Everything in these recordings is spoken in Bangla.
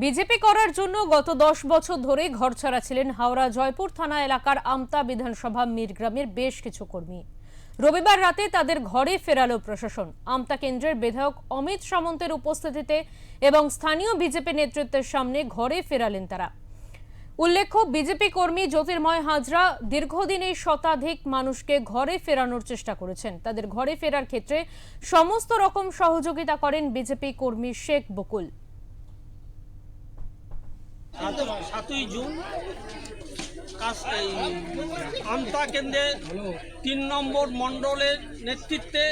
বিজেপি করার জন্য গত 10 বছর ধরে ঘরছাড়া ছিলেন হাওড়া জয়পুর থানা এলাকার আমতা বিধানসভা মিরগ্রামের বেশ কিছু কর্মী। রবিবার রাতে তাদের ঘরে ফেরালো প্রশাসন। আমতা কেন্দ্রের বিধায়ক অমিত সামন্তের উপস্থিতিতে এবং স্থানীয় বিজেপি নেতৃত্বের সামনে ঘরে ফেরালেন তারা। উল্লেখ্য, বিজেপি কর্মী জ্যোতির্ময় হাজরা দীর্ঘদিনের শতাধিক মানুষকে ঘরে ফেরানোর চেষ্টা করেছেন। তাদের ঘরে ফেরার ক্ষেত্রে সমস্ত রকম সহযোগিতা করেন বিজেপি কর্মী শেখ বকুল। 7ই জুন আমতা কেন্দ্রের 3 নম্বর মণ্ডলের নেতৃত্বে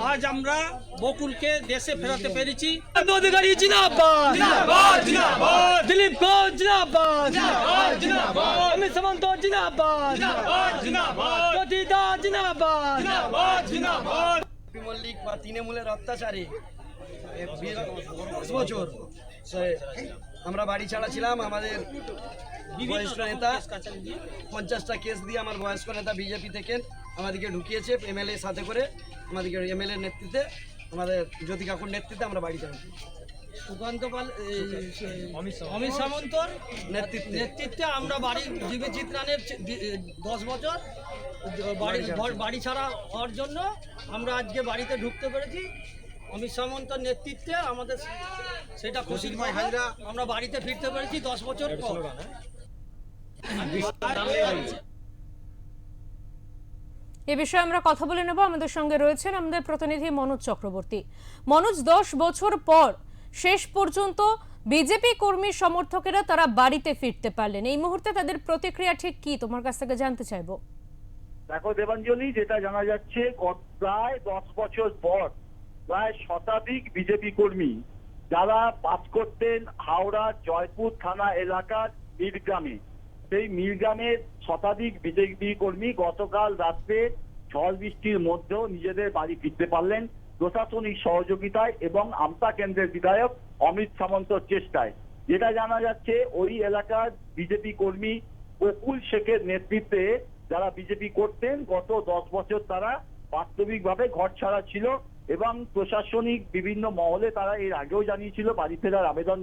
আজ আমরা বকুলকে দেশে ফেরাতে পেরেছি। অধিকারী জিন্দাবাদ, জিন্দাবাদ, জিন্দাবাদ, দিলীপ ঘোষ জিন্দাবাদ, জিন্দাবাদ, জিন্দাবাদ, অমিত সামন্ত জিন্দাবাদ, জিন্দাবাদ, জিন্দাবাদ, জ্যোতিদা জিন্দাবাদ, জিন্দাবাদ, জিন্দাবাদ। মল্লিক বা তৃণমূলের অত্যাচারে 10 বছর আমরা বাড়ি ছাড়া ছিলাম। আমাদের বয়স্ক নেতা 50টা কেস দিয়ে আমার বয়স্ক নেতা বিজেপি থেকে আমাদেরকে ঢুকিয়েছে এমএলএ সাথে করে। আমাদেরকে এমএলএর নেতৃত্বে, আমাদের জ্যোতি কাকুর নেতৃত্বে আমরা বাড়ি ছাড়া। সুকান্ত পাল, অমিত সামন্তর নেতৃত্বে আমরা বাড়ি জীবিত ত্রাণের 10 বছর বাড়ি ছাড়া হওয়ার জন্য আমরা আজকে বাড়িতে ঢুকতে পেরেছি। অমিত সামন্তর নেতৃত্বে আমাদের সেটা খুশির হাজরা আমরা বাড়িতে ফিরতে পেরেছি 10 বছর পর। এ বিষয়ে আমরা কথা বলে নেব। আমাদের সঙ্গে রয়েছেন আমাদের প্রতিনিধি মনোজ চক্রবর্তী। মনোজ, 10 বছর পর শেষ পর্যন্ত বিজেপি কর্মী সমর্থকেরা তারা বাড়িতে ফিরতে পারলেন, এই মুহূর্তে তাদের প্রতিক্রিয়া ঠিক কি তোমার কাছ থেকে জানতে চাইবো। দেখো দেবাঞ্জলি, যেটা জানা যাচ্ছে প্রায় 10 বছর পর প্রায় শতাধিক বিজেপি কর্মী যারা বাস করতেন হাওড়া জয়পুর থানা এলাকার মিরগ্রামে, সেই মিরগ্রামের শতাধিক বিজেপি কর্মী গতকাল রাত্রে ঝড় বৃষ্টির মধ্যেও নিজেদের বাড়ি ফিরতে পারলেন প্রশাসনিক সহযোগিতায় এবং আমতা কেন্দ্রের বিধায়ক অমিত সামন্তর চেষ্টায়। যেটা জানা যাচ্ছে ওই এলাকার বিজেপি কর্মী বকুল শেখের নেতৃত্বে যারা বিজেপি করতেন গত 10 বছর তারা বাস্তবিকভাবে ঘর ছাড়া ছিল এবং প্রশাসনিক বিভিন্ন মহলে তারা এর আগেও জানিয়েছিল, বাড়ি ফেরার আবেদন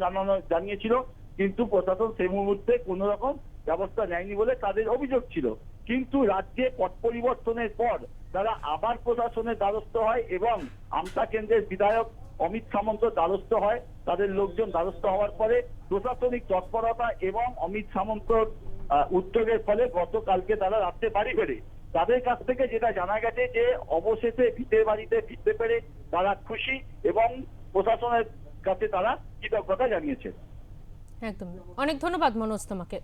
জানিয়েছিল, কিন্তু প্রশাসন সেই মুহূর্তে কোনো রকম ব্যবস্থা নেয়নি বলে তাদের অভিযোগ ছিল। কিন্তু রাজ্যে পট পরিবর্তনের পর তারা আবার প্রশাসনের দ্বারস্থ হয় এবং আমতা কেন্দ্রের বিধায়ক অমিত সামন্ত দ্বারস্থ হয়। তাদের লোকজন দ্বারস্থ হওয়ার পরে প্রশাসনিক তৎপরতা এবং অমিত সামন্তর উদ্যোগের ফলে গতকালকে তারা রাত্রে বাড়ি ফেরে। তাদের কাছ থেকে যেটা জানা গেছে যে অবশেষে ভিটের বাড়িতে ফিরতে পেরে তারা খুশি এবং প্রশাসনের কাছে তারা কৃতজ্ঞতা জানিয়েছে। একদম, অনেক ধন্যবাদ মনোজ তোমাকে।